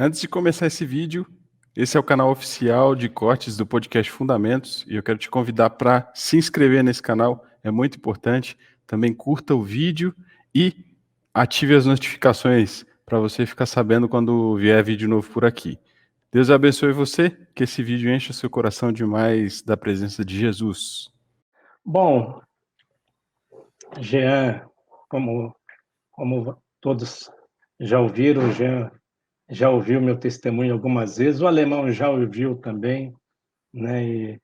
Antes de começar esse vídeo, esse é o canal oficial de cortes do podcast Fundamentos e eu quero te convidar para se inscrever nesse canal, é muito importante. Também curta o vídeo e ative as notificações para você ficar sabendo quando vier vídeo novo por aqui. Deus abençoe você, que esse vídeo encha o seu coração demais da presença de Jesus. Bom, Jean, como todos já ouviram, o Jean já ouviu meu testemunho algumas vezes, o alemão já ouviu também, né?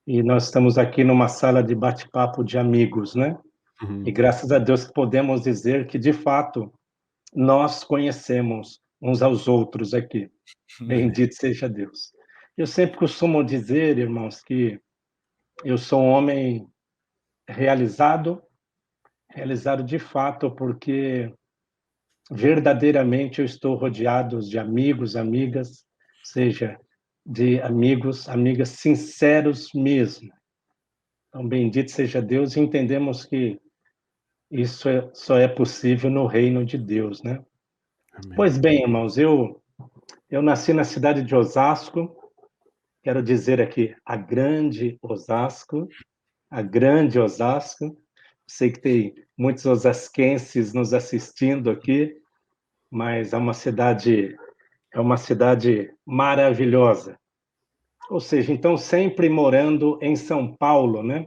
E nós estamos aqui numa sala de bate-papo de amigos, né? E graças a Deus que podemos dizer que, de fato, nós conhecemos uns aos outros aqui. Bendito seja Deus. Eu sempre costumo dizer, irmãos, que eu sou um homem realizado de fato, porque verdadeiramente eu estou rodeado de amigos, amigas, seja de amigos, amigas sinceros mesmo. Então, bendito seja Deus, e entendemos que isso só é possível no reino de Deus, né? Amém. Pois bem, irmãos, eu nasci na cidade de Osasco, quero dizer aqui, a grande Osasco, sei que tem muitos osasquenses nos assistindo aqui, mas é uma cidade maravilhosa. Ou seja, então sempre morando em São Paulo, né?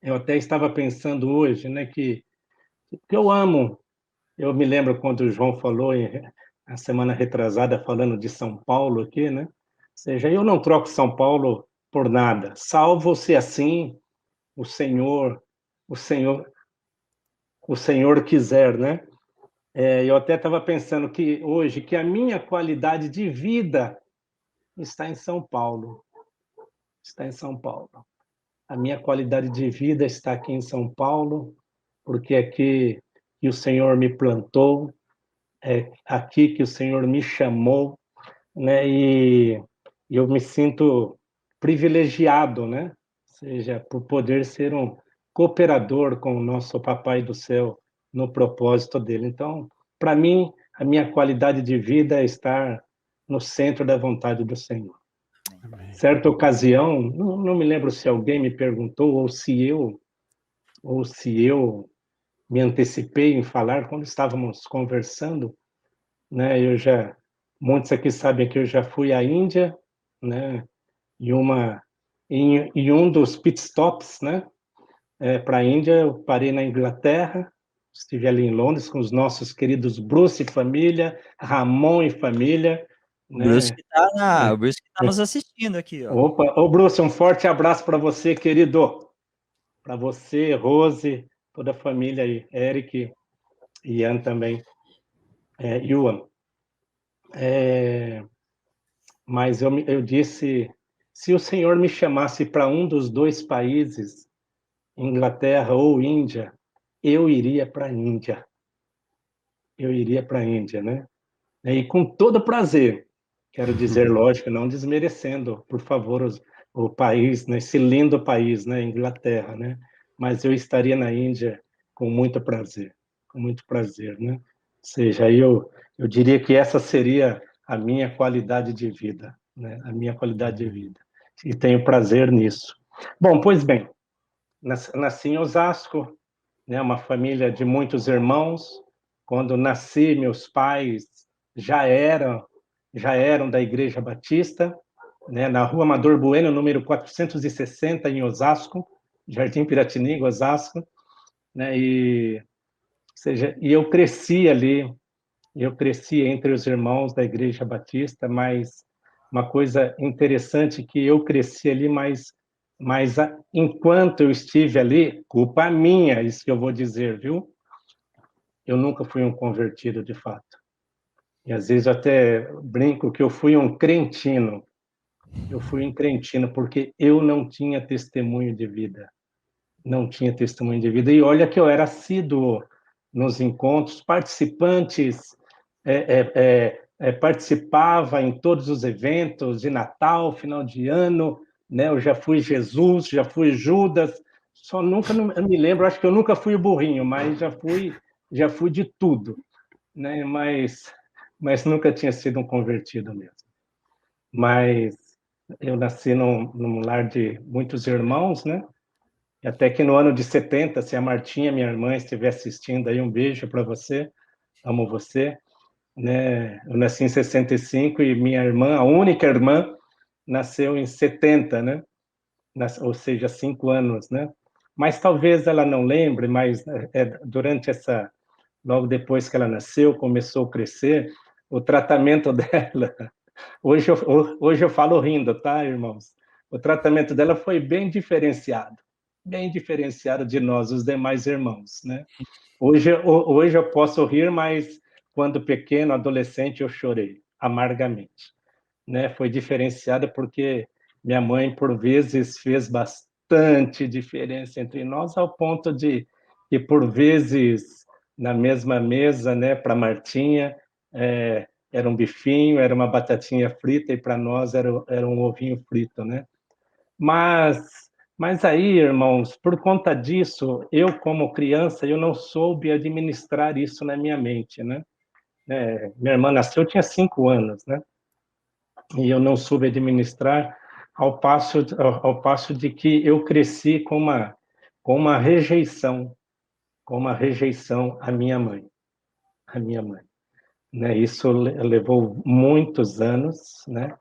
Eu até estava pensando hoje, né, que eu amo. Eu me lembro quando o João falou a semana retrasada falando de São Paulo aqui, né? Ou seja, eu não troco São Paulo por nada, salvo se assim o Senhor, o Senhor, o Senhor quiser, né? Eu até estava pensando que hoje que a minha qualidade de vida está em São Paulo. Está em São Paulo. A minha qualidade de vida está aqui em São Paulo, porque é aqui que o Senhor me plantou, é aqui que o Senhor me chamou, né? E eu me sinto privilegiado, né? Ou seja, por poder ser um cooperador com o nosso Papai do Céu no propósito dele. Então, para mim, a minha qualidade de vida é estar no centro da vontade do Senhor. Amém. Certa ocasião, não me lembro se alguém me perguntou ou se eu me antecipei em falar quando estávamos conversando, né? Muitos aqui sabem que eu já fui à Índia, né? Em um dos pit stops, né? Para a Índia, eu parei na Inglaterra, estive ali em Londres com os nossos queridos Bruce e família, Ramon e família, O Bruce né? o Bruce que tá nos assistindo aqui, ó. Opa, ô Bruce, um forte abraço para você, querido. Para você, Rose, toda a família aí, Eric e Ian também, Yuan. Mas eu disse, se o Senhor me chamasse para um dos dois países, Inglaterra ou Índia, eu iria para a Índia. Eu iria para a Índia, né? E com todo prazer, quero dizer, lógico, não desmerecendo, por favor, o país, né, esse lindo país, né, Inglaterra, né? Mas eu estaria na Índia com muito prazer, né? Ou seja, eu diria que essa seria a minha qualidade de vida, né? A minha qualidade de vida. E tenho prazer nisso. Bom, pois bem, nasci em Osasco, né, uma família de muitos irmãos. Quando nasci, meus pais já eram da Igreja Batista, né, na Rua Amador Bueno, número 460, em Osasco, Jardim Piratininga, Osasco, né, e eu cresci ali, eu cresci entre os irmãos da Igreja Batista, mas uma coisa interessante que eu cresci ali, mas enquanto eu estive ali, culpa minha, isso que eu vou dizer, viu? Eu nunca fui um convertido de fato. E às vezes eu até brinco que eu fui um crentino. Eu fui um crentino porque eu não tinha testemunho de vida. Não tinha testemunho de vida. E olha que eu era assíduo nos encontros, participava em todos os eventos de Natal, final de ano, né? Eu já fui Jesus, já fui Judas, só nunca eu me lembro, acho que eu nunca fui o burrinho, mas já fui de tudo, né? mas nunca tinha sido um convertido mesmo. Mas eu nasci num lar de muitos irmãos, né? E até que no ano de 70, se a Martinha, minha irmã, estiver assistindo aí, um beijo para você, amo você, né? Eu nasci em 65 e minha irmã, a única irmã, nasceu em 70, né? Ou seja, 5 anos, né? Mas talvez ela não lembre, mas durante essa, logo depois que ela nasceu, começou a crescer, o tratamento dela, hoje eu falo rindo, tá, irmãos? O tratamento dela foi bem diferenciado de nós, os demais irmãos, né? Hoje eu posso rir, mas quando pequeno, adolescente, eu chorei amargamente, né? Foi diferenciada porque minha mãe, por vezes, fez bastante diferença entre nós, ao ponto de que, por vezes, na mesma mesa, né, para Martinha, era um bifinho, era uma batatinha frita, e para nós era um ovinho frito, né? Mas aí, irmãos, por conta disso, eu, como criança, eu não soube administrar isso na minha mente, né? Minha irmã nasceu, eu tinha 5 anos, né? E eu não soube administrar, ao passo de que eu cresci com uma rejeição à minha mãe, né? Isso levou muitos anos, né?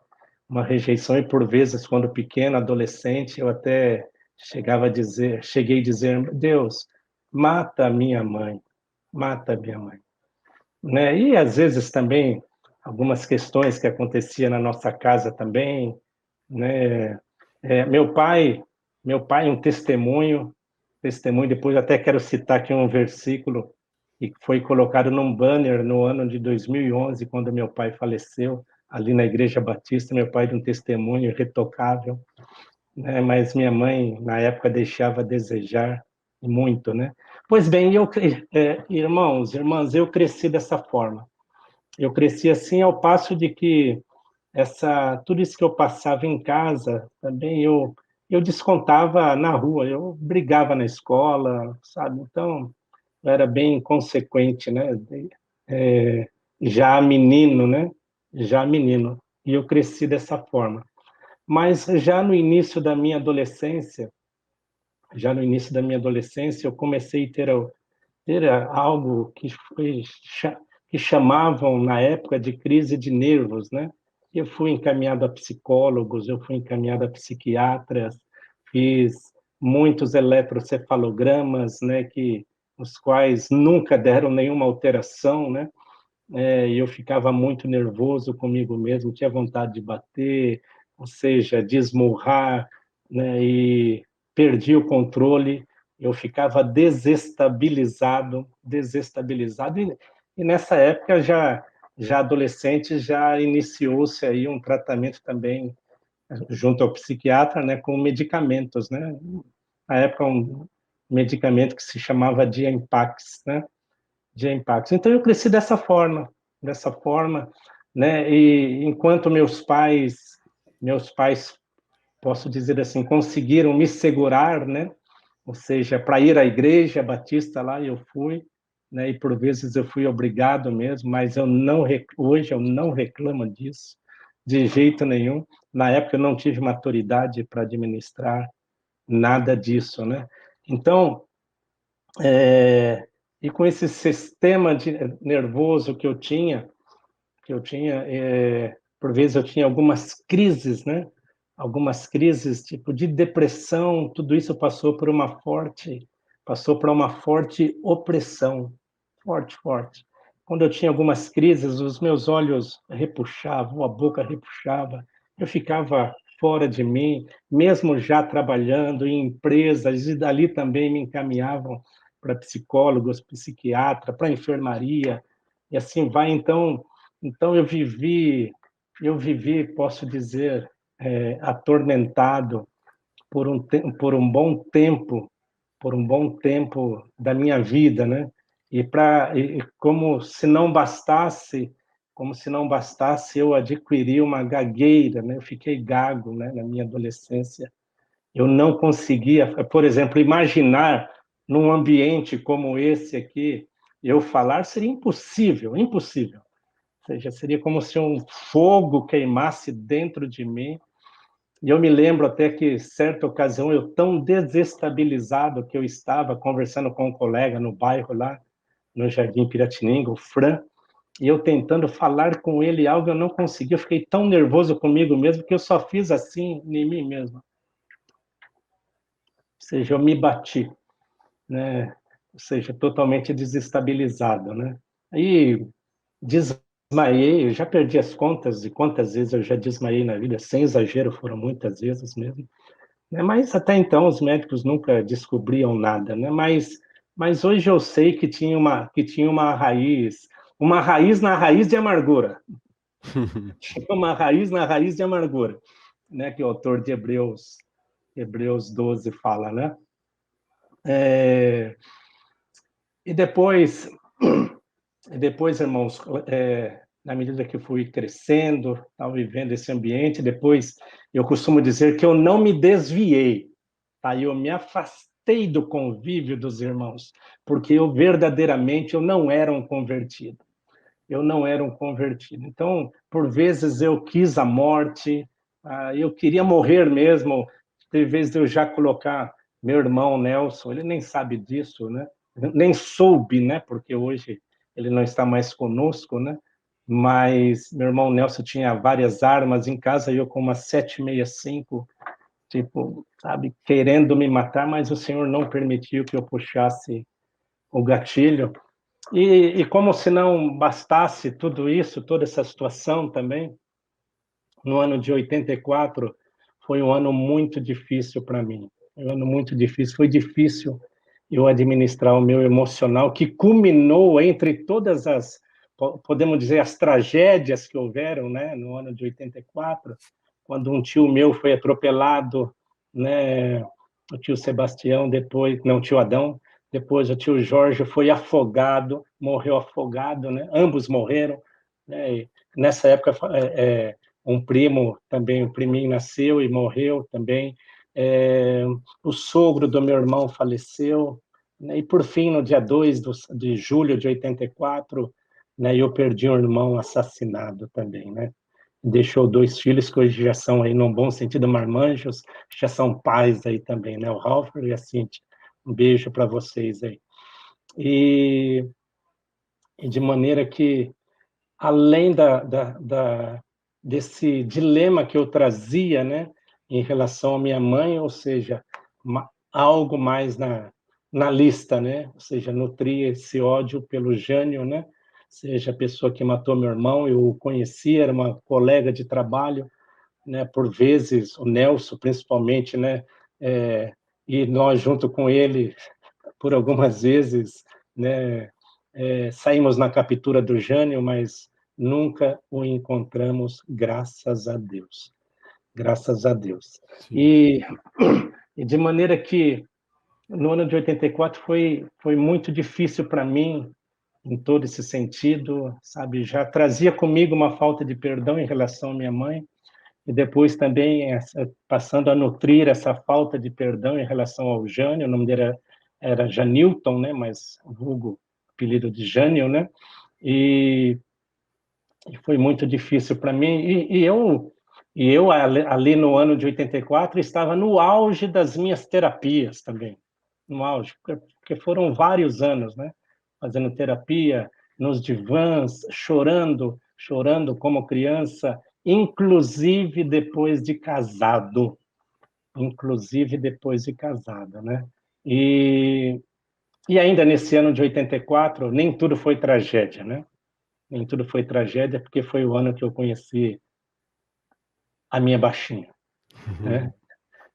Uma rejeição, e por vezes, quando pequeno, adolescente, eu até cheguei a dizer, Deus, mata a minha mãe, mata a minha mãe, né? E às vezes também algumas questões que aconteciam na nossa casa também, né? Meu pai, um testemunho, depois até quero citar aqui um versículo que foi colocado num banner no ano de 2011, quando meu pai faleceu, ali na Igreja Batista. Meu pai de um testemunho irretocável, né? Mas minha mãe, na época, deixava a desejar muito, né? Pois bem, irmãos, irmãs, eu cresci dessa forma. Eu cresci assim, ao passo de que tudo isso que eu passava em casa, também eu descontava na rua, eu brigava na escola, sabe? Então, eu era bem consequente, né? Já menino, né? Já menino. E eu cresci dessa forma. Mas já no início da minha adolescência, eu comecei a ter algo que chamavam na época de crise de nervos, né? Eu fui encaminhado a psicólogos, eu fui encaminhado a psiquiatras, fiz muitos eletrocefalogramas, né, os quais nunca deram nenhuma alteração, né? E eu ficava muito nervoso comigo mesmo, tinha vontade de bater, ou seja, de esmurrar, né? E perdi o controle, eu ficava desestabilizado, e nessa época, já adolescente, já iniciou-se aí um tratamento também junto ao psiquiatra, né, com medicamentos, né? Na época, um medicamento que se chamava Diampax, né? Diampax. Então, eu cresci dessa forma, né? E enquanto meus pais, posso dizer assim, conseguiram me segurar, né? Ou seja, para ir à igreja batista lá, eu fui, né? E por vezes eu fui obrigado mesmo, mas hoje eu não reclamo disso, de jeito nenhum. Na época eu não tive maturidade para administrar nada disso, né? Então, e com esse sistema nervoso por vezes eu tinha algumas crises, né? Algumas crises tipo de depressão, tudo isso passou por uma forte opressão, forte. Quando eu tinha algumas crises, os meus olhos repuxavam, a boca repuxava, eu ficava fora de mim, mesmo já trabalhando em empresas, e dali também me encaminhavam para psicólogos, psiquiatra, para enfermaria, e assim vai. Então eu vivi, posso dizer, atormentado por um bom tempo da minha vida, né? E como se não bastasse, eu adquiri uma gagueira, né? Eu fiquei gago, né, na minha adolescência. Eu não conseguia, por exemplo, imaginar num ambiente como esse aqui, eu falar seria impossível. Ou seja, seria como se um fogo queimasse dentro de mim. E eu me lembro até que, certa ocasião, eu tão desestabilizado que eu estava conversando com um colega no bairro lá, no Jardim Piratininga, o Fran, e eu tentando falar com ele algo, eu não consegui, eu fiquei tão nervoso comigo mesmo que eu só fiz assim em mim mesmo. Ou seja, eu me bati, né? Ou seja, totalmente desestabilizado, né? Aí desmaiei, eu já perdi as contas de quantas vezes eu já desmaiei na vida, sem exagero, foram muitas vezes mesmo. Mas até então os médicos nunca descobriam nada, né? Mas hoje eu sei que tinha uma raiz na raiz de amargura. Tinha uma raiz na raiz de amargura, né? Que o autor de Hebreus 12 fala, né? E depois, irmãos, na medida que eu fui crescendo, estava vivendo esse ambiente, depois eu costumo dizer que eu não me desviei, tá? Eu me afastei do convívio dos irmãos, porque eu verdadeiramente eu não era um convertido. Eu não era um convertido. Então, por vezes eu quis a morte, eu queria morrer mesmo, de vez de eu já colocar meu irmão Nelson, ele nem sabe disso, né? Nem soube, né? Porque hoje ele não está mais conosco, né? Mas meu irmão Nelson tinha várias armas em casa, e eu com uma 7,65, tipo, sabe, querendo me matar, mas o Senhor não permitiu que eu puxasse o gatilho. E como se não bastasse tudo isso, toda essa situação também, no ano de 84, foi um ano muito difícil para mim. Um ano muito difícil. Foi difícil eu administrar o meu emocional, que culminou entre todas as, podemos dizer, as tragédias que houveram, né, no ano de 84, quando um tio meu foi atropelado, né, o tio Sebastião, depois, não, o tio Adão, depois o tio Jorge foi afogado, morreu afogado, né? Ambos morreram, né? E nessa época, um primo também, um priminho nasceu e morreu também. O sogro do meu irmão faleceu, né? E por fim, no dia 2 de julho de 84, né, eu perdi um irmão assassinado também, né? Deixou 2 filhos que hoje já são aí, num bom sentido, marmanjos, já são pais aí também, né? O Ralph e a Cintia. Um beijo para vocês aí. E de maneira que, além desse dilema que eu trazia, né, em relação à minha mãe, ou seja, algo mais na lista, né? Ou seja, nutria esse ódio pelo Jânio, né? Seja a pessoa que matou meu irmão, eu o conhecia, era uma colega de trabalho, né? Por vezes, o Nelson, principalmente, né? E nós, junto com ele, por algumas vezes, né? Saímos na captura do Jânio, mas nunca o encontramos, graças a Deus. Graças a Deus. E de maneira que, no ano de 84, foi muito difícil para mim, em todo esse sentido, sabe? Já trazia comigo uma falta de perdão em relação à minha mãe, e depois também passando a nutrir essa falta de perdão em relação ao Jânio. O nome dele era Janilton, né? Mas vulgo apelido de Jânio, né? E foi muito difícil para mim. E eu ali no ano de 84 estava no auge das minhas terapias também, no auge, porque foram vários anos, né? Fazendo terapia nos divãs, chorando como criança, inclusive depois de casado, né? E ainda nesse ano de 84, nem tudo foi tragédia, né? Nem tudo foi tragédia, porque foi o ano que eu conheci a minha baixinha, né?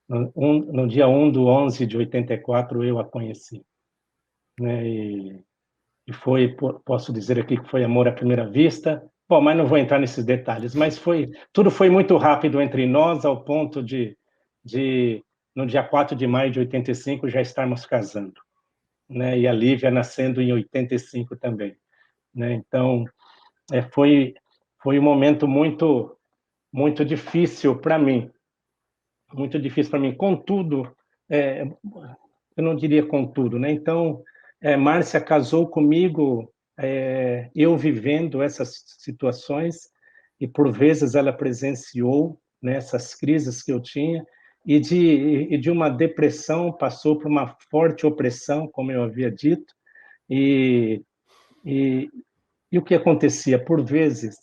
No dia 1/11 de 84, eu a conheci, né? E foi, posso dizer aqui que foi amor à primeira vista. Bom, mas não vou entrar nesses detalhes, mas tudo foi muito rápido entre nós, ao ponto de no dia 4 de maio de 85, já estarmos casando, né? E a Lívia nascendo em 85 também, né? Então, foi um momento muito, muito difícil para mim, muito difícil para mim. Contudo, eu não diria contudo, né? Então, Márcia casou comigo eu vivendo essas situações, e por vezes ela presenciou, né, essas crises que eu tinha, e de uma depressão passou por uma forte opressão, como eu havia dito, e, e, e o que acontecia? Por vezes,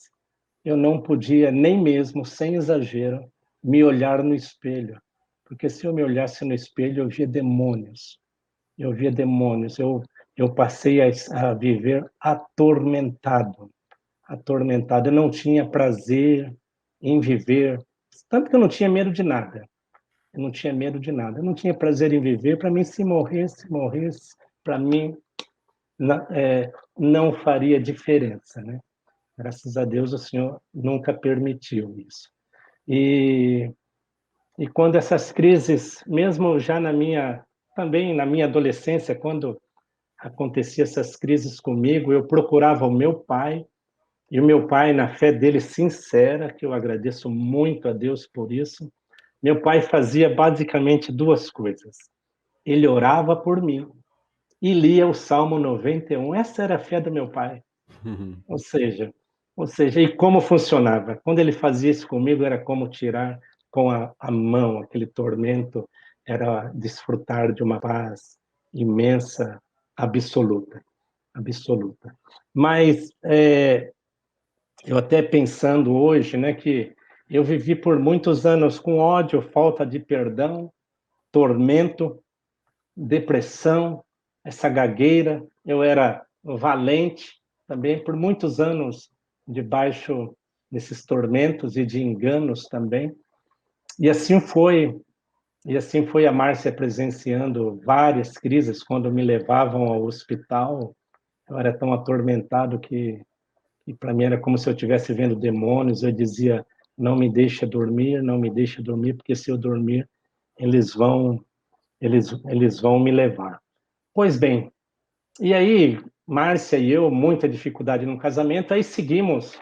eu não podia, nem mesmo, sem exagero, me olhar no espelho, porque se eu me olhasse no espelho, eu via demônios. Eu via demônios. Eu passei a viver atormentado. Atormentado. Eu não tinha prazer em viver. Tanto que eu não tinha medo de nada. Eu não tinha medo de nada. Eu não tinha prazer em viver. Para mim, se morresse, para mim, não faria diferença, né? Graças a Deus, o Senhor nunca permitiu isso. E quando essas crises, mesmo já também na minha adolescência, quando acontecia essas crises comigo, eu procurava o meu pai, e o meu pai, na fé dele sincera, que eu agradeço muito a Deus por isso, meu pai fazia basicamente duas coisas. Ele orava por mim e lia o Salmo 91. Essa era a fé do meu pai. Ou seja, e como funcionava? Quando ele fazia isso comigo, era como tirar com a mão aquele tormento, era desfrutar de uma paz imensa, absoluta, absoluta. Mas eu até pensando hoje, né, que eu vivi por muitos anos com ódio, falta de perdão, tormento, depressão, essa gagueira. Eu era valente também por muitos anos debaixo desses tormentos e de enganos também. E assim foi a Márcia presenciando várias crises quando me levavam ao hospital. Eu era tão atormentado que para mim era como se eu estivesse vendo demônios. Eu dizia: não me deixa dormir, não me deixa dormir, porque se eu dormir, eles vão me levar. Pois bem, e aí, Márcia e eu, muita dificuldade no casamento, aí seguimos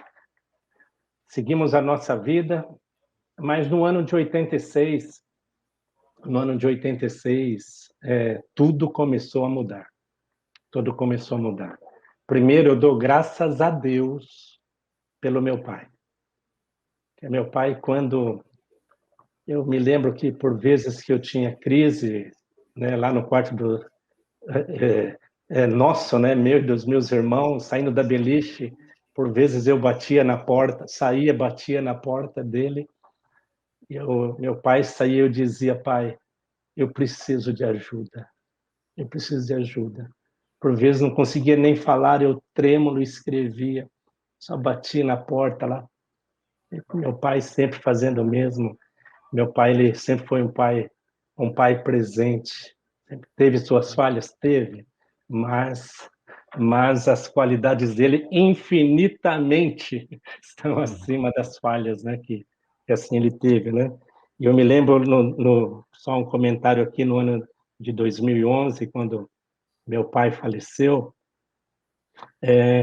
a nossa vida, mas no ano de 86, tudo começou a mudar. Tudo começou a mudar. Primeiro, eu dou graças a Deus pelo meu pai. Meu pai, quando eu me lembro que por vezes que eu tinha crise, né, lá no quarto nosso, né, meu e dos meus irmãos, saindo da beliche, por vezes eu batia na porta, batia na porta dele, e meu pai saía, eu dizia: pai, eu preciso de ajuda, eu preciso de ajuda. Por vezes não conseguia nem falar, eu trêmulo escrevia, só batia na porta lá. E meu pai sempre fazendo o mesmo. Meu pai, ele sempre foi um pai presente. Sempre teve suas falhas, teve, mas as qualidades dele infinitamente estão acima das falhas, né, que assim ele teve, né? E eu me lembro só um comentário aqui no ano de 2011, quando meu pai faleceu,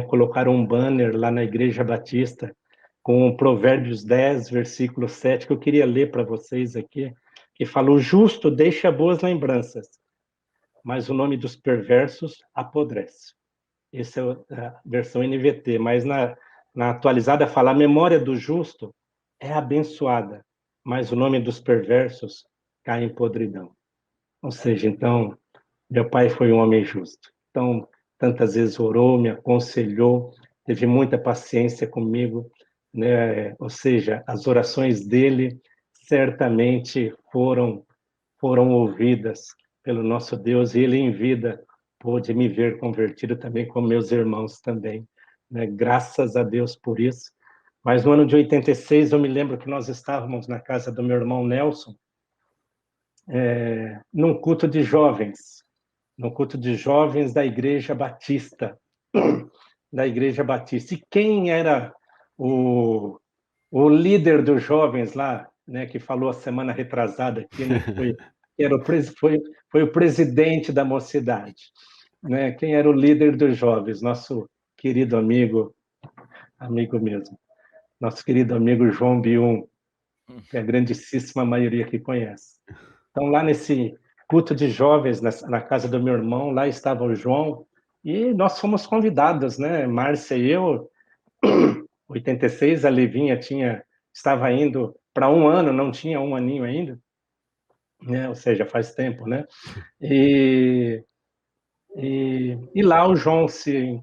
colocaram um banner lá na Igreja Batista com Provérbios 10, versículo 7, que eu queria ler para vocês aqui, que fala: o justo deixa boas lembranças, mas o nome dos perversos apodrece. Essa é a versão NVT, mas na atualizada fala: a memória do justo é abençoada, mas o nome dos perversos cai em podridão. Ou seja, então, meu pai foi um homem justo. Então, tantas vezes orou, me aconselhou, teve muita paciência comigo, né? Ou seja, as orações dele certamente foram ouvidas pelo nosso Deus, e ele em vida pôde me ver convertido também, como meus irmãos também, né? Graças a Deus por isso. Mas no ano de 86, eu me lembro que nós estávamos na casa do meu irmão Nelson, num culto de jovens, da Igreja Batista, E quem era o líder dos jovens lá, né, que falou a semana retrasada aqui, né, foi o presidente da mocidade, né? Quem era o líder dos jovens? Nosso querido amigo mesmo, nosso querido amigo João Bium, que a grandíssima maioria que conhece. Então, lá nesse culto de jovens, na casa do meu irmão, lá estava o João, E nós fomos convidados, né? Márcia e eu, 86, a Livinha estava indo para 1 ano, não tinha 1 aninho ainda, né? Ou seja, faz tempo, né? E lá o João se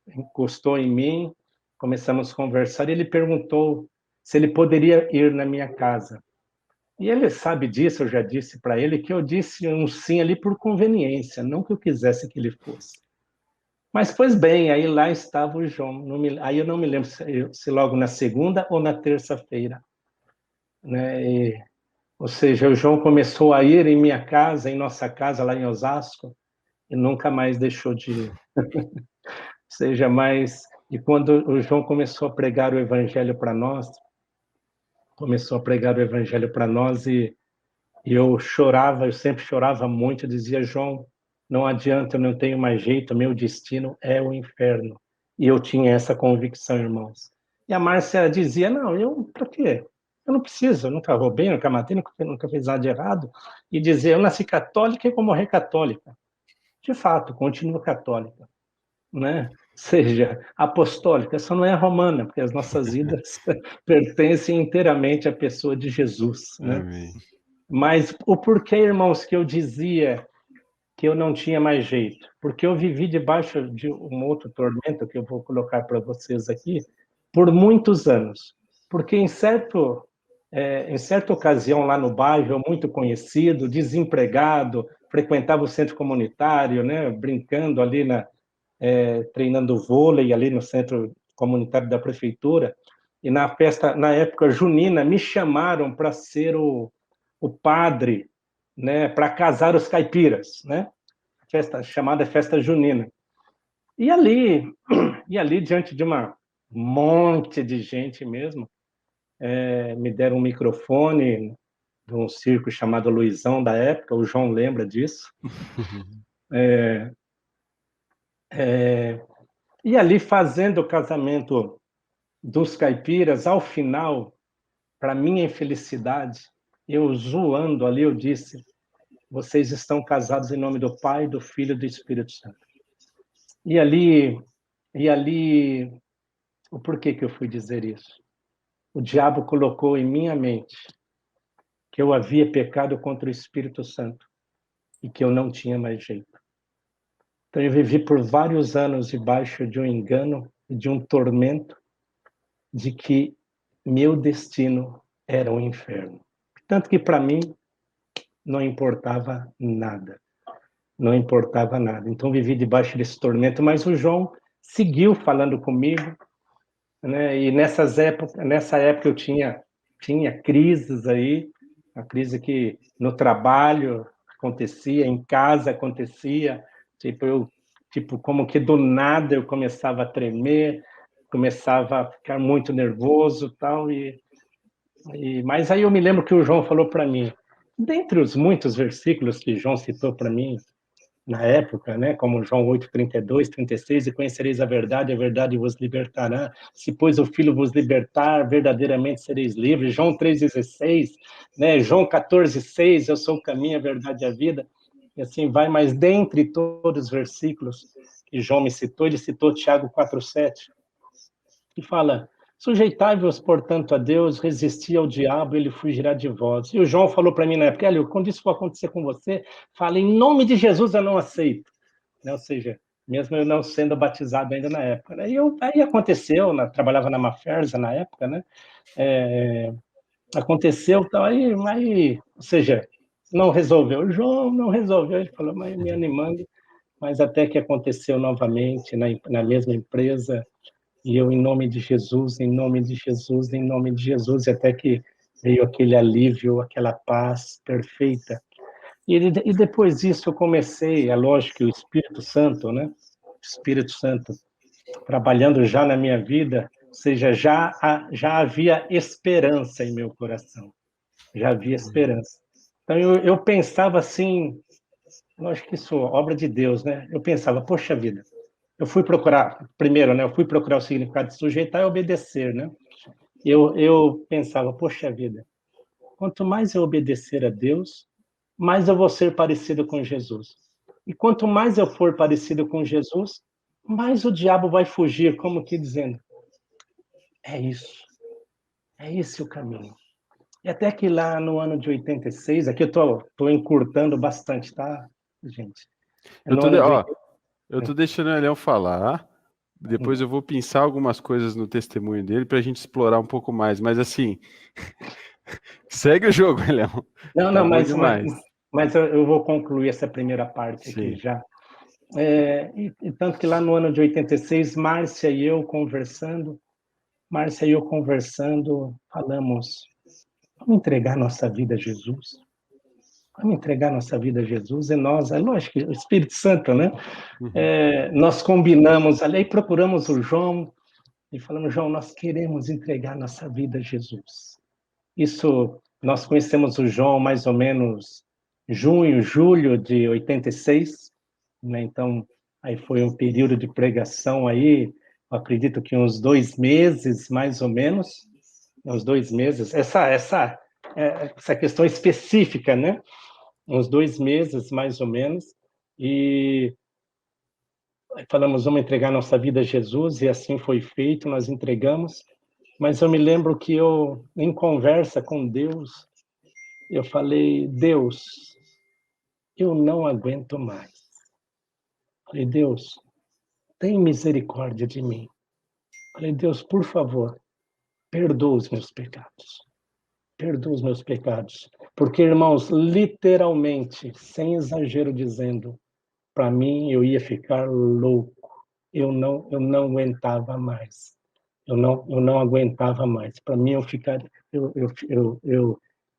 encostou em mim, começamos a conversar, e ele perguntou se ele poderia ir na minha casa. E ele sabe disso, eu já disse para ele que eu disse um sim ali por conveniência, não que eu quisesse que ele fosse. Mas, pois bem, aí lá estava o João. Aí eu não me lembro se logo na segunda ou na terça-feira, né? Ou seja, o João começou a ir em minha casa, em nossa casa lá em Osasco, e nunca mais deixou de ir. Seja mais. E quando o João começou a pregar o evangelho para nós, e eu chorava, eu sempre chorava muito, eu dizia: João, não adianta, eu não tenho mais jeito, meu destino é o inferno. E eu tinha essa convicção, irmãos. E a Márcia dizia: não, para quê? Eu não preciso, eu nunca roubei, nunca matei, nunca fiz nada de errado. E dizia: eu nasci católica e vou morrer católica. De fato, continuo católica, né? Seja apostólica, só não é romana, porque as nossas vidas pertencem inteiramente à pessoa de Jesus, né? Amém. Mas o porquê, irmãos, que eu dizia que eu não tinha mais jeito? Porque eu vivi debaixo de um outro tormento que eu vou colocar para vocês aqui por muitos anos. Porque em certa ocasião lá no bairro, eu muito conhecido, desempregado, frequentava o centro comunitário, né, brincando ali treinando vôlei ali no centro comunitário da prefeitura, e na época junina, me chamaram para ser o padre, né, para casar os caipiras, né? Chamada festa junina. E ali, diante de uma monte de gente mesmo, me deram um microfone de um circo chamado Luizão da época, o João lembra disso. E ali fazendo o casamento dos caipiras, ao final, para minha infelicidade, eu zoando ali, eu disse: vocês estão casados em nome do Pai, do Filho e do Espírito Santo. E ali, o porquê que eu fui dizer isso? O diabo colocou em minha mente que eu havia pecado contra o Espírito Santo e que eu não tinha mais jeito. Então eu vivi por vários anos debaixo de um engano e de um tormento de que meu destino era o inferno. Tanto que para mim não importava nada. Não importava nada. Então vivi debaixo desse tormento, mas o João seguiu falando comigo, né? E nessa época eu tinha crises aí, a crise que no trabalho acontecia, em casa acontecia, como que do nada eu começava a tremer, começava a ficar muito nervoso, tal, mas aí eu me lembro que o João falou para mim, dentre os muitos versículos que João citou para mim na época, né, como João 8:32, 36, e conhecereis a verdade vos libertará, se pois o Filho vos libertar, verdadeiramente sereis livres, João 3:16, né, João 14:6, eu sou o caminho, a verdade e a vida, e assim vai, mas dentre todos os versículos que João me citou, ele citou Tiago 4:7, que fala: sujeitai-vos, portanto, a Deus, resisti ao diabo, ele fugirá de vós. E o João falou para mim na época: Hélio, quando isso for acontecer com você, fala, em nome de Jesus eu não aceito. Né? Ou seja, mesmo eu não sendo batizado ainda na época. Né? Aí aconteceu, trabalhava na Maferza na época, né? Aconteceu, então, ou seja, não resolveu. O João não resolveu, ele falou, mas me animando, mas até que aconteceu novamente na mesma empresa. E eu, em nome de Jesus, em nome de Jesus, em nome de Jesus, e até que veio aquele alívio, aquela paz perfeita. E depois disso eu comecei, é lógico que o Espírito Santo, né? O Espírito Santo trabalhando já na minha vida, ou seja, já havia esperança em meu coração, já havia esperança. Então eu pensava assim, lógico que isso é obra de Deus, né? Eu pensava, poxa vida, eu fui procurar, primeiro, né? Eu fui procurar o significado de sujeitar e obedecer, né? Eu pensava, poxa vida, quanto mais eu obedecer a Deus, mais eu vou ser parecido com Jesus. E quanto mais eu for parecido com Jesus, mais o diabo vai fugir, como que dizendo, é isso, é esse o caminho. E até que lá no ano de 86, aqui eu tô encurtando bastante, tá, gente? É no ano de Ó, 80... eu tô deixando o Elião falar, depois eu vou pensar algumas coisas no testemunho dele pra gente explorar um pouco mais, mas assim, segue o jogo, Elião. Não, Tá não, bom demais. mas eu vou concluir essa primeira parte aqui Sim. já. E tanto que lá no ano de 86, Márcia e eu conversando, falamos, vamos entregar nossa vida a Jesus? Vamos entregar nossa vida a Jesus? E nós, é lógico, o Espírito Santo, né? Uhum. Nós combinamos ali, procuramos o João e falamos, João, nós queremos entregar nossa vida a Jesus. Isso, nós conhecemos o João mais ou menos junho, julho de 86, né? Então, aí foi um período de pregação aí, eu acredito que uns 2 meses, mais ou menos, uns 2 meses, essa questão específica, né? Uns 2 meses, mais ou menos, e falamos, vamos entregar nossa vida a Jesus, e assim foi feito, nós entregamos, mas eu me lembro que eu, em conversa com Deus, eu falei, Deus, eu não aguento mais. Falei, Deus, tem misericórdia de mim. Falei, Deus, por favor, perdoa os meus pecados. Perdoa os meus pecados. Porque, irmãos, literalmente, sem exagero dizendo, para mim eu ia ficar louco. Eu não aguentava mais. Eu não aguentava mais. Para mim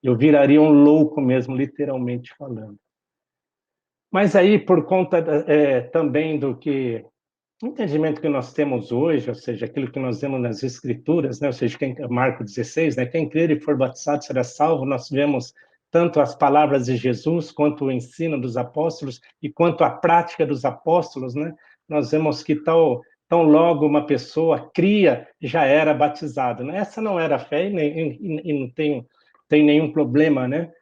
eu viraria um louco mesmo, literalmente falando. Mas aí, por conta também do que o entendimento que nós temos hoje, ou seja, aquilo que nós vemos nas Escrituras, né? Ou seja, Marcos 16, né? Quem crer e for batizado será salvo. Nós vemos tanto as palavras de Jesus, quanto o ensino dos apóstolos, e quanto a prática dos apóstolos, né? Nós vemos que tão logo uma pessoa cria, já era batizado, né? Essa não era a fé, e não tem nenhum problema, né?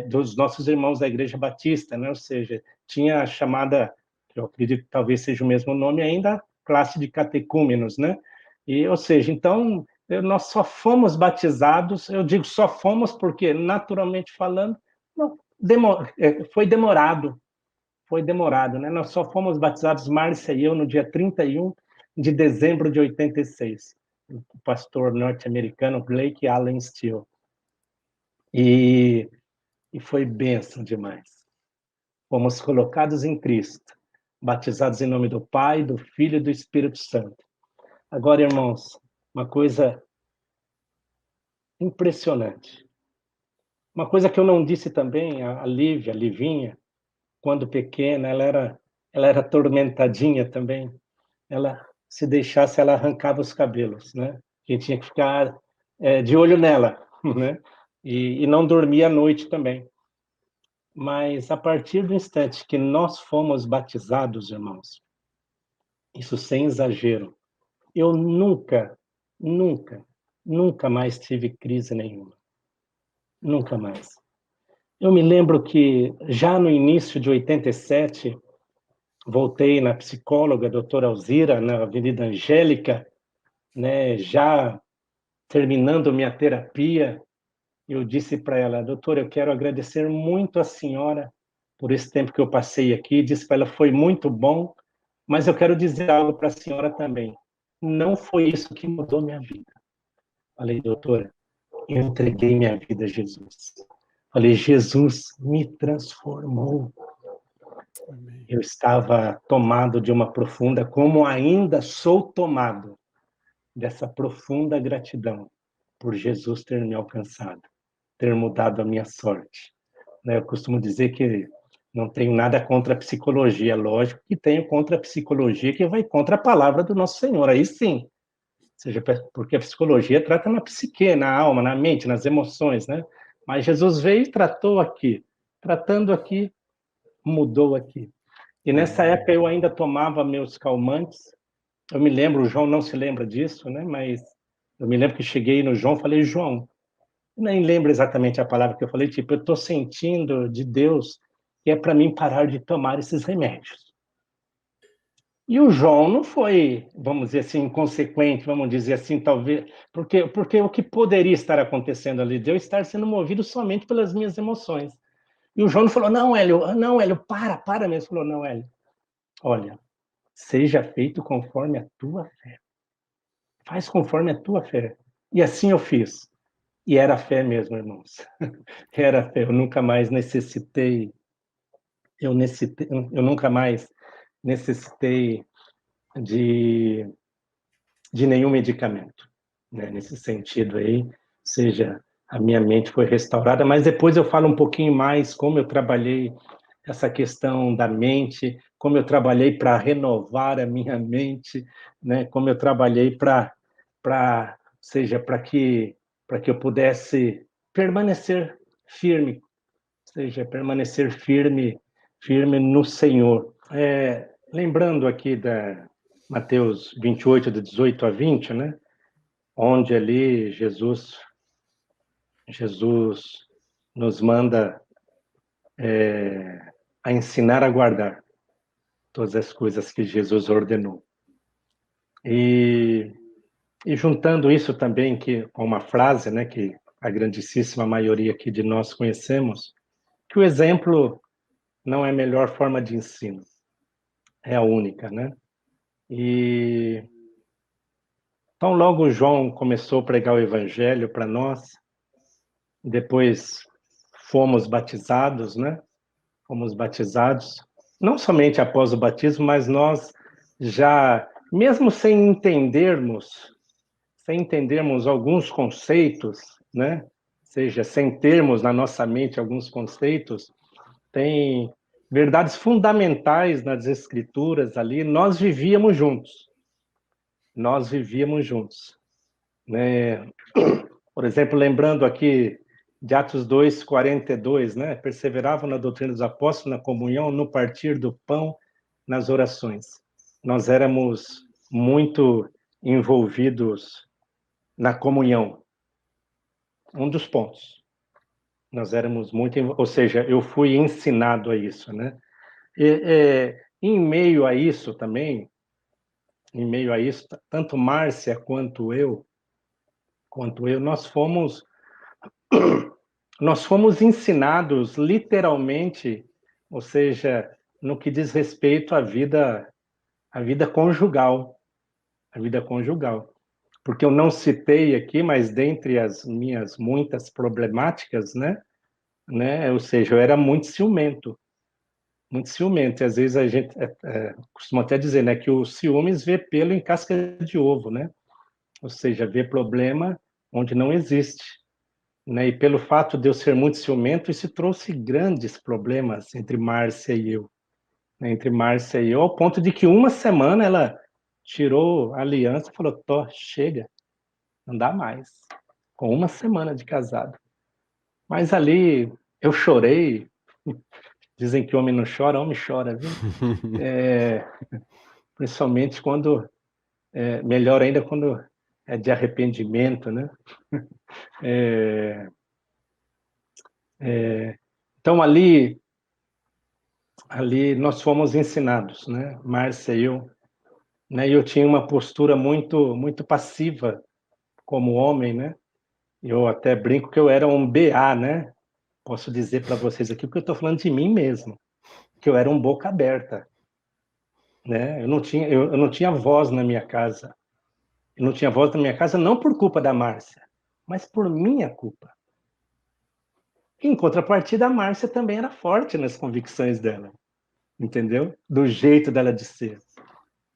Dos nossos irmãos da Igreja Batista, né? Ou seja, tinha a chamada, que eu acredito que talvez seja o mesmo nome ainda, classe de catecúmenos, né? E, ou seja, então, nós só fomos batizados, eu digo só fomos porque, naturalmente falando, não, foi demorado, né? Nós só fomos batizados, Márcia e eu, no dia 31 de dezembro de 86, o pastor norte-americano Blake Allen Steele. E foi bênção demais. Fomos colocados em Cristo, batizados em nome do Pai, do Filho e do Espírito Santo. Agora, irmãos, uma coisa impressionante. Uma coisa que eu não disse também, a Lívia, a Livinha, quando pequena, ela era atormentadinha também. Ela, se deixasse, ela arrancava os cabelos, né? A gente tinha que ficar de olho nela, né? E não dormia à noite também. Mas a partir do instante que nós fomos batizados, irmãos, isso sem exagero, eu nunca mais tive crise nenhuma. Nunca mais. Eu me lembro que já no início de 87, voltei na psicóloga, doutora Alzira, na Avenida Angélica, né, já terminando minha terapia, eu disse para ela, doutora, eu quero agradecer muito a senhora por esse tempo que eu passei aqui. Disse para ela, foi muito bom, mas eu quero dizer algo para a senhora também. Não foi isso que mudou minha vida. Falei, doutora, eu entreguei minha vida a Jesus. Falei, Jesus me transformou. Amém. Eu estava tomado de uma profunda, como ainda sou tomado, dessa profunda gratidão por Jesus ter me alcançado, ter mudado a minha sorte. Eu costumo dizer que não tenho nada contra a psicologia, lógico que tenho contra a psicologia que vai contra a palavra do nosso Senhor, aí sim. Ou seja, porque a psicologia trata na psique, na alma, na mente, nas emoções, né? Mas Jesus veio e tratou aqui. Tratando aqui, mudou aqui. E nessa época eu ainda tomava meus calmantes. Eu me lembro, o João não se lembra disso, né? Mas eu me lembro que cheguei no João e falei, João, eu nem lembro exatamente a palavra que eu falei, tipo, eu estou sentindo de Deus que é para mim parar de tomar esses remédios. E o João não foi, vamos dizer assim, inconsequente, vamos dizer assim, talvez, porque o que poderia estar acontecendo ali, de eu estar sendo movido somente pelas minhas emoções. E o João falou, não, Hélio, para mesmo. Falou, não, Hélio, olha, seja feito conforme a tua fé. Faz conforme a tua fé. E assim eu fiz. E era fé mesmo, irmãos. Era fé. Eu nunca mais necessitei, eu nunca mais necessitei de nenhum medicamento, né? Nesse sentido aí, ou seja, a minha mente foi restaurada, mas depois eu falo um pouquinho mais como eu trabalhei essa questão da mente, como eu trabalhei para renovar a minha mente, né? Como eu trabalhei para que eu pudesse permanecer firme, ou seja, permanecer firme no Senhor. Lembrando aqui da Mateus 28, de 18 a 20, né? Onde ali Jesus nos manda a ensinar a guardar todas as coisas que Jesus ordenou. E juntando isso também com uma frase, né, que a grandíssima maioria aqui de nós conhecemos, que o exemplo não é a melhor forma de ensino, é a única, né? E então logo João começou a pregar o evangelho para nós, depois fomos batizados, né? Fomos batizados, não somente após o batismo, mas nós já, mesmo sem entendermos alguns conceitos, né? Ou seja, sem termos na nossa mente alguns conceitos, tem verdades fundamentais nas escrituras ali, nós vivíamos juntos. Nós vivíamos juntos, né? Por exemplo, lembrando aqui de Atos 2, 42, né? Perseveravam na doutrina dos apóstolos, na comunhão, no partir do pão, nas orações. Nós éramos muito envolvidos na comunhão. Um dos pontos. Nós éramos muito, ou seja, eu fui ensinado a isso, né? Em meio a isso também, tanto Márcia quanto eu, nós fomos ensinados literalmente, ou seja, no que diz respeito à vida conjugal, porque eu não citei aqui, mas dentre as minhas muitas problemáticas, né, ou seja, eu era muito ciumento, e às vezes a gente costuma até dizer, né, que o ciúmes vê pelo em casca de ovo, né, ou seja, vê problema onde não existe, né, e pelo fato de eu ser muito ciumento, isso trouxe grandes problemas entre Márcia e eu, né, ao ponto de que uma semana ela tirou a aliança e falou, Tó, chega, não dá mais, com uma semana de casado. Mas ali eu chorei, dizem que homem não chora, homem chora, viu? Principalmente quando, melhor ainda quando é de arrependimento, né? Então ali nós fomos ensinados, né? Márcia e eu, né? E eu tinha uma postura muito, muito passiva como homem, né? Eu até brinco que eu era um BA, né? Posso dizer para vocês aqui, porque eu estou falando de mim mesmo, que eu era um boca aberta, né? Eu não tinha voz na minha casa. Eu não tinha voz na minha casa não por culpa da Márcia, mas por minha culpa. Em contrapartida, a Márcia também era forte nas convicções dela, entendeu? Do jeito dela de ser.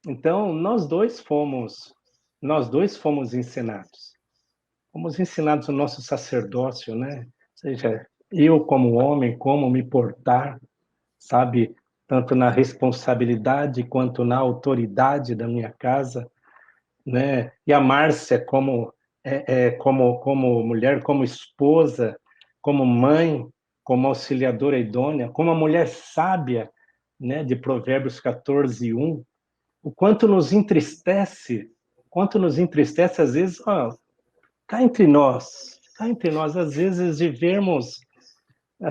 Então, nós dois fomos ensinados. Fomos ensinados o nosso sacerdócio, né? Ou seja, eu como homem, como me portar, sabe? Tanto na responsabilidade quanto na autoridade da minha casa, né? E a Márcia como mulher, como esposa, como mãe, como auxiliadora idônea, como a mulher sábia, né? De Provérbios 14, 1, o quanto nos entristece às vezes, cá entre nós, às vezes de vermos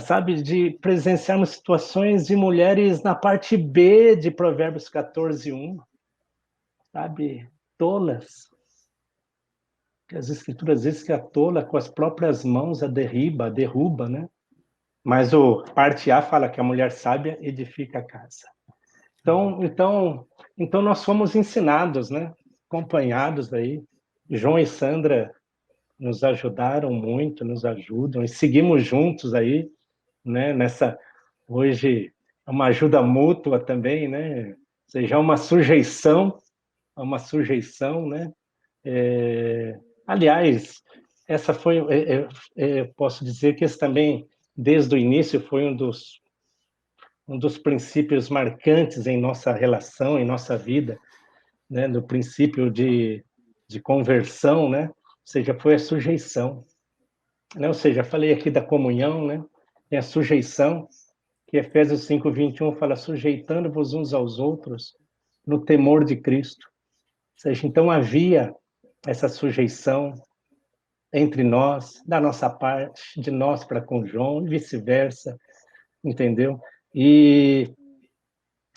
sabe, de presenciarmos situações de mulheres na parte B de Provérbios 14:1, sabe, tolas, que as escrituras dizem que a tola com as próprias mãos a derruba, né? Mas o parte A fala que a mulher sábia edifica a casa. Então nós fomos ensinados, né? Acompanhados aí. João e Sandra nos ajudaram muito, nos ajudam, e seguimos juntos aí, né? Hoje é uma ajuda mútua também, né? Ou seja, uma sujeição, né? Aliás, essa foi, posso dizer que esse também, desde o início, foi um dos princípios marcantes em nossa relação, em nossa vida, né? No princípio de conversão, né? Ou seja, foi a sujeição, né? Ou seja, falei aqui da comunhão, né? Tem a sujeição, que Efésios 5:21 fala, sujeitando-vos uns aos outros no temor de Cristo. Ou seja, então havia essa sujeição entre nós, da nossa parte, de nós para com João, e vice-versa, entendeu? E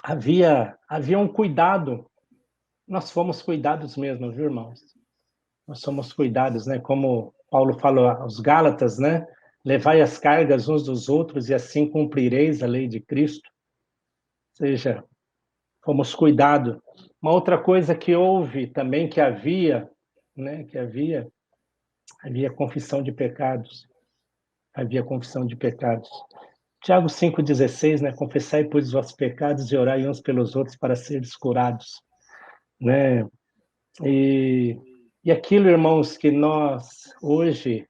havia um cuidado, nós fomos cuidados mesmo, viu, irmãos? Nós somos cuidados, né? Como Paulo falou aos Gálatas, né? Levai as cargas uns dos outros e assim cumprireis a lei de Cristo. Ou seja, fomos cuidados. Uma outra coisa que houve também, que havia, né? Que havia confissão de pecados. Havia confissão de pecados. Tiago 5,16, né? Confessai, pois, os vossos pecados e orai uns pelos outros para seres curados, né? E aquilo, irmãos, que nós, hoje,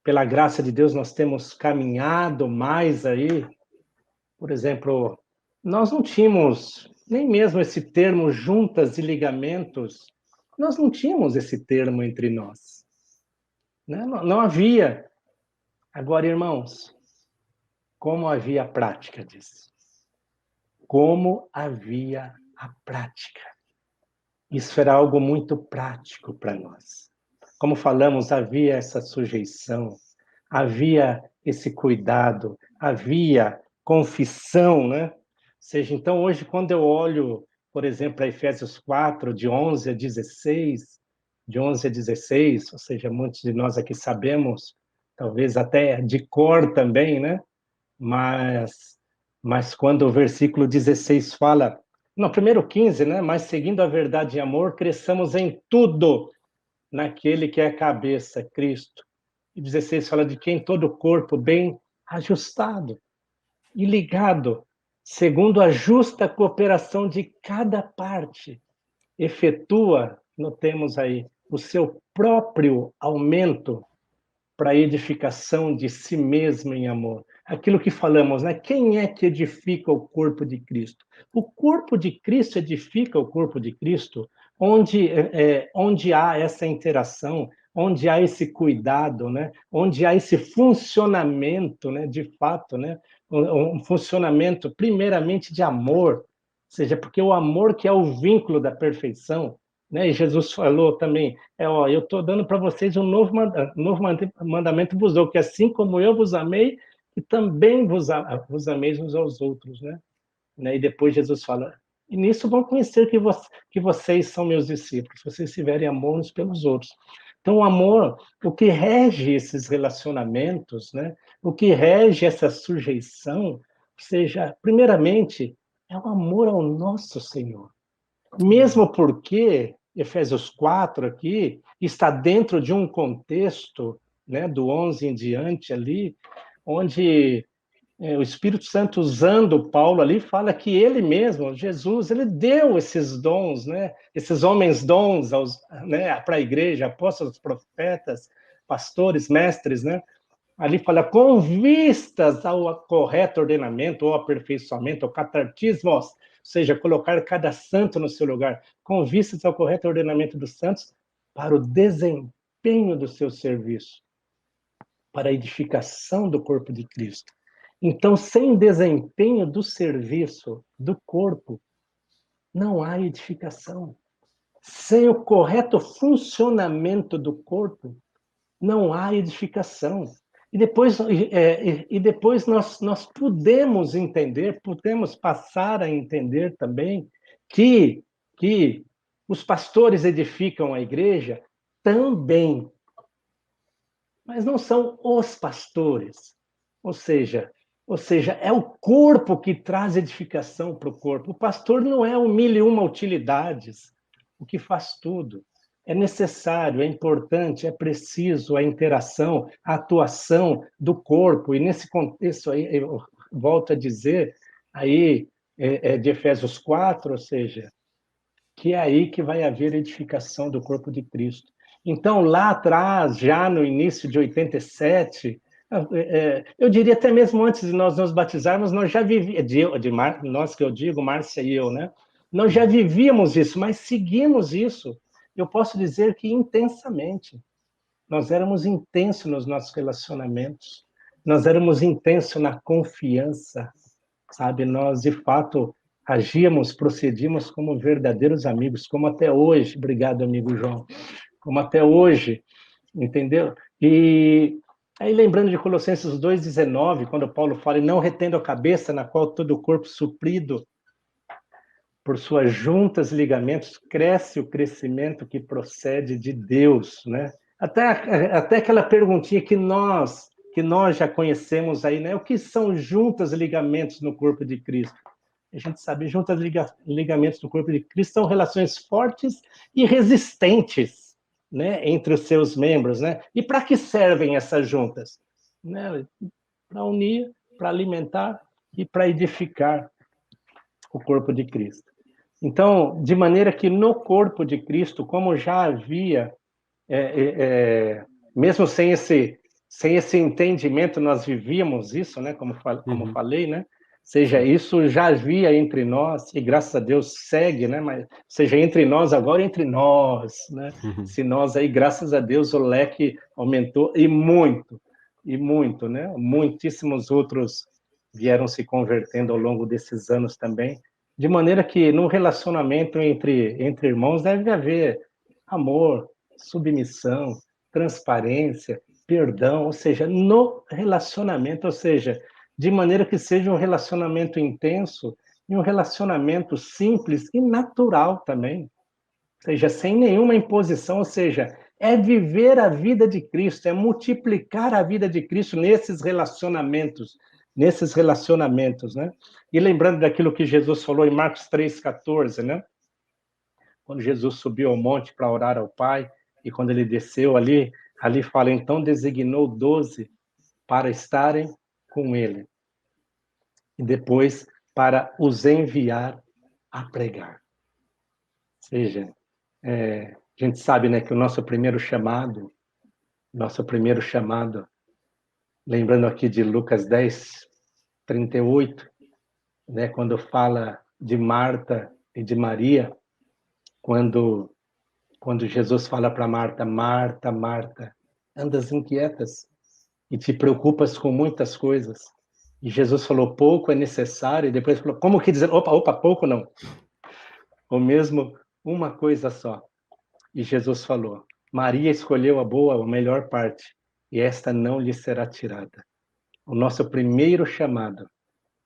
pela graça de Deus, nós temos caminhado mais aí. Por exemplo, nós não tínhamos nem mesmo esse termo juntas e ligamentos, nós não tínhamos esse termo entre nós, né? Não havia. Agora, irmãos, como havia a prática disso? Como havia a prática? Isso era algo muito prático para nós. Como falamos, havia essa sujeição, havia esse cuidado, havia confissão, né? Ou seja, então hoje quando eu olho, por exemplo, a Efésios 4, de 11 a 16, ou seja, muitos de nós aqui sabemos, talvez até de cor também, né? Mas quando o versículo 16 fala, no primeiro 15, né? Mas seguindo a verdade e amor, cresçamos em tudo naquele que é a cabeça, Cristo. E 16 fala de quem todo o corpo bem ajustado e ligado, segundo a justa cooperação de cada parte, efetua, notemos aí, o seu próprio aumento para a edificação de si mesmo em amor. Aquilo que falamos, né? Quem é que edifica o corpo de Cristo? O corpo de Cristo edifica o corpo de Cristo onde há essa interação, onde há esse cuidado, né? Onde há esse funcionamento, né? De fato, né? Um funcionamento primeiramente de amor, ou seja, porque o amor que é o vínculo da perfeição, né? E Jesus falou também, eu estou dando para vocês um novo mandamento vos dou, que assim como eu vos amei, que também vos ameis uns aos outros, né? E depois Jesus fala, e nisso vão conhecer que vocês são meus discípulos, se vocês tiverem amor uns pelos outros. Então, o amor, o que rege esses relacionamentos, né? O que rege essa sujeição, ou seja, primeiramente, é o amor ao nosso Senhor. Mesmo porque Efésios 4 aqui está dentro de um contexto, né, do 11 em diante ali, onde o Espírito Santo usando Paulo ali fala que ele mesmo, Jesus, ele deu esses dons, né, esses homens dons né, para a igreja, apóstolos, profetas, pastores, mestres, né? Ali fala com vistas ao correto ordenamento, ou aperfeiçoamento, ou catartismo, ou seja, colocar cada santo no seu lugar, com vistas ao correto ordenamento dos santos, para o desempenho do seu serviço, para a edificação do corpo de Cristo. Então, sem desempenho do serviço do corpo, não há edificação. Sem o correto funcionamento do corpo, não há edificação. e depois nós podemos passar a entender também que os pastores edificam a igreja também, mas não são os pastores. Ou seja, é o corpo que traz edificação para o corpo. O pastor não é 1001 utilidades, o que faz tudo. É necessário, é importante, é preciso a interação, a atuação do corpo. E nesse contexto aí, eu volto a dizer, aí de Efésios 4, ou seja, que é aí que vai haver edificação do corpo de Cristo. Então, lá atrás, já no início de 87, eu diria até mesmo antes de nós nos batizarmos, nós já vivíamos, nós que eu digo, Márcia e eu, né? Nós já vivíamos isso, mas seguimos isso, eu posso dizer que intensamente. Nós éramos intensos nos nossos relacionamentos, nós éramos intensos na confiança, sabe? Nós, de fato, agíamos, procedíamos como verdadeiros amigos, como até hoje. Obrigado, amigo João. Como até hoje, entendeu? E aí, lembrando de Colossenses 2,19, quando Paulo fala, e não retendo a cabeça, na qual todo o corpo suprido por suas juntas e ligamentos, cresce o crescimento que procede de Deus, né? Até aquela perguntinha que nós já conhecemos aí, né? O que são juntas e ligamentos no corpo de Cristo? A gente sabe, juntas e ligamentos no corpo de Cristo são relações fortes e resistentes, né? Entre os seus membros, né? E para que servem essas juntas? Né? Para unir, para alimentar e para edificar o corpo de Cristo. Então, de maneira que no corpo de Cristo, como já havia, mesmo sem esse entendimento, nós vivíamos isso, né? Como falei, né? Seja, isso já havia entre nós, e graças a Deus segue, né? Mas seja entre nós agora, entre nós, né? Se nós aí, graças a Deus, o leque aumentou e muito, né? Muitíssimos outros vieram se convertendo ao longo desses anos também. De maneira que no relacionamento entre irmãos deve haver amor, submissão, transparência, perdão, ou seja, no relacionamento, ou seja, de maneira que seja um relacionamento intenso e um relacionamento simples e natural também, ou seja, sem nenhuma imposição, ou seja, é viver a vida de Cristo, é multiplicar a vida de Cristo nesses relacionamentos, né? E lembrando daquilo que Jesus falou em Marcos 3,14, né? Quando Jesus subiu ao monte para orar ao Pai, e quando ele desceu ali fala, então designou 12 para estarem com ele, e depois para os enviar a pregar. Ou seja, a gente sabe, né, que o nosso primeiro chamado, lembrando aqui de Lucas 10:38, né, quando fala de Marta e de Maria, quando Jesus fala para Marta, Marta, Marta, andas inquietas e te preocupas com muitas coisas. E Jesus falou, pouco é necessário, e depois falou, como que dizer, opa, pouco não. Ou mesmo uma coisa só. E Jesus falou, Maria escolheu a melhor parte, e esta não lhe será tirada. O nosso primeiro chamado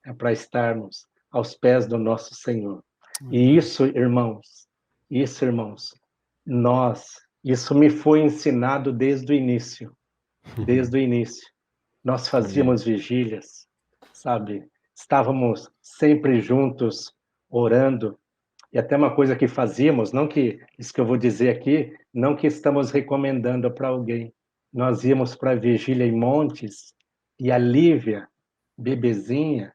é para estarmos aos pés do nosso Senhor. E isso, irmãos, isso me foi ensinado desde o início. Nós fazíamos vigílias, sabe? Estávamos sempre juntos, orando. E até uma coisa que fazíamos, não que isso que eu vou dizer aqui, não que estamos recomendando para alguém. Nós íamos para a vigília em Montes, e a Lívia, bebezinha,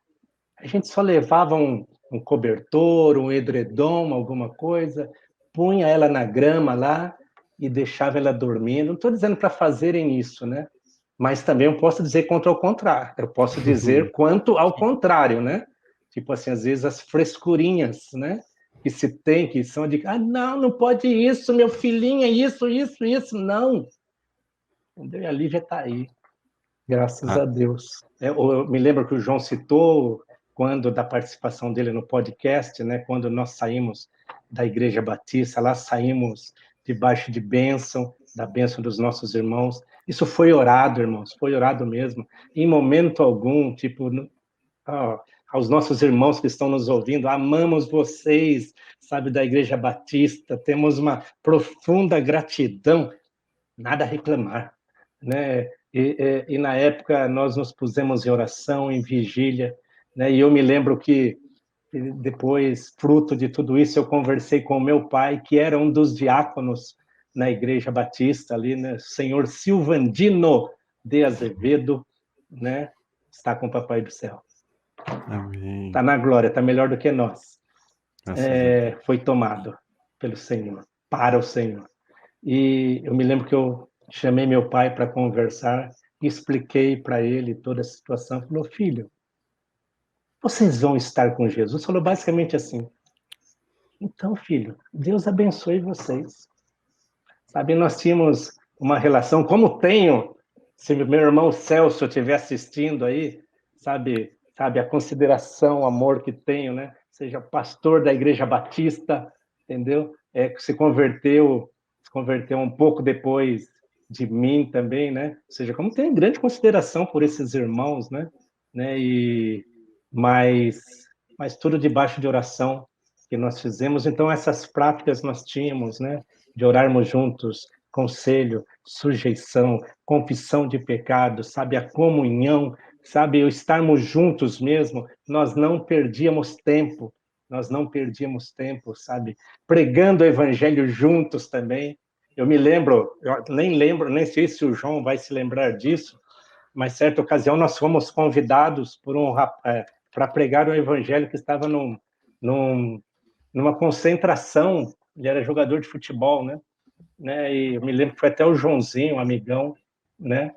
a gente só levava um cobertor, um edredom, alguma coisa, punha ela na grama lá e deixava ela dormindo. Não estou dizendo para fazerem isso, né? Mas também eu posso dizer contra o contrário. Eu posso dizer quanto ao contrário, né? Tipo assim, às vezes as frescurinhas, né? Que se tem, que são de... não pode isso, meu filhinho, é isso, não. Entendeu? E a Lívia está aí. Graças a Deus. Eu me lembro que o João citou, quando da participação dele no podcast, né? Quando nós saímos da Igreja Batista, lá saímos debaixo de bênção, da bênção dos nossos irmãos, Isso foi orado, irmãos, foi orado mesmo. Em momento algum, tipo, aos nossos irmãos que estão nos ouvindo, amamos vocês, sabe, da Igreja Batista, temos uma profunda gratidão, nada a reclamar, né? E na época nós nos pusemos em oração, em vigília, né? E eu me lembro que depois, fruto de tudo isso, eu conversei com o meu pai, que era um dos diáconos na Igreja Batista ali, né? Senhor Silvandino de Azevedo, né? Está com o Papai do Céu. Amém. Está na glória, está melhor do que nós. Graças a Deus. Foi tomado pelo Senhor, para o Senhor. E eu me lembro que eu chamei meu pai para conversar, expliquei para ele toda a situação. Ele falou, filho, vocês vão estar com Jesus? Falou basicamente assim. Então, filho, Deus abençoe vocês. Sabe, nós tínhamos uma relação, como tenho, se meu irmão Celso estiver assistindo aí, sabe, a consideração, o amor que tenho, né? Seja pastor da Igreja Batista, entendeu? Que se converteu um pouco depois de mim também, né? Ou seja, como tenho grande consideração por esses irmãos, né? Mas tudo debaixo de oração que nós fizemos. Então, essas práticas nós tínhamos, né? De orarmos juntos, conselho, sujeição, confissão de pecados, sabe, a comunhão, sabe, o estarmos juntos mesmo, nós não perdíamos tempo, sabe, pregando o evangelho juntos também. Eu me lembro, nem sei se o João vai se lembrar disso, mas certa ocasião nós fomos convidados por para pregar o evangelho que estava numa concentração. Ele era jogador de futebol, né? E eu me lembro que foi até o Joãozinho, um amigão, né?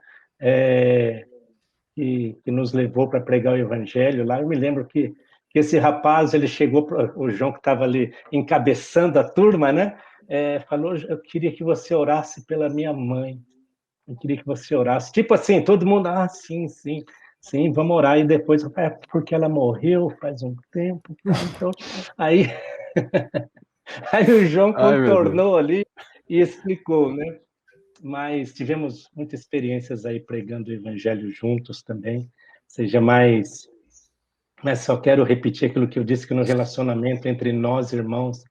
Que nos levou para pregar o evangelho lá. Eu me lembro que esse rapaz, ele chegou, o João que estava ali encabeçando a turma, né? Falou, eu queria que você orasse pela minha mãe. Eu queria que você orasse. Tipo assim, todo mundo, sim, vamos orar. E depois, porque ela morreu faz um tempo. Então, aí o João contornou ali e explicou, né? Mas tivemos muitas experiências aí pregando o evangelho juntos também. Seja mais... Mas só quero repetir aquilo que eu disse, que no relacionamento entre nós, irmãos,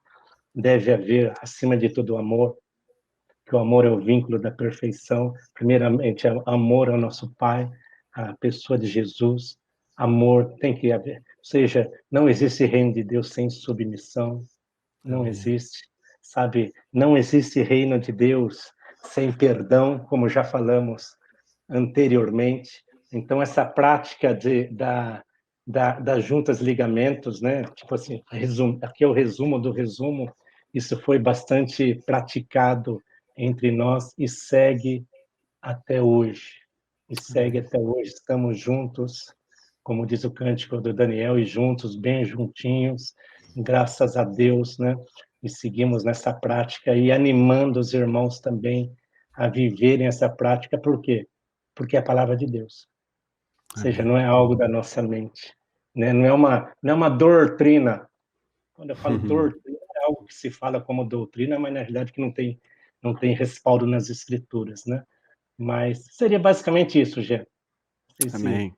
deve haver, acima de tudo, o amor, que o amor é o vínculo da perfeição. Primeiramente, amor ao nosso Pai, a pessoa de Jesus. Amor tem que haver. Ou seja, não existe reino de Deus sem submissão. Não existe, sabe? Não existe reino de Deus sem perdão, como já falamos anteriormente. Então, essa prática das juntas ligamentos, né? Tipo assim, aqui é o resumo do resumo, isso foi bastante praticado entre nós e segue até hoje. Estamos juntos, como diz o cântico do Daniel, e juntos, bem juntinhos, graças a Deus, né? E seguimos nessa prática e animando os irmãos também a viverem essa prática. Por quê? Porque é a palavra de Deus. Ou seja, não é algo da nossa mente, né? Não é uma doutrina. Quando eu falo doutrina, é algo que se fala como doutrina, mas na realidade que não tem respaldo nas escrituras, né? Mas seria basicamente isso, Gê. Amém.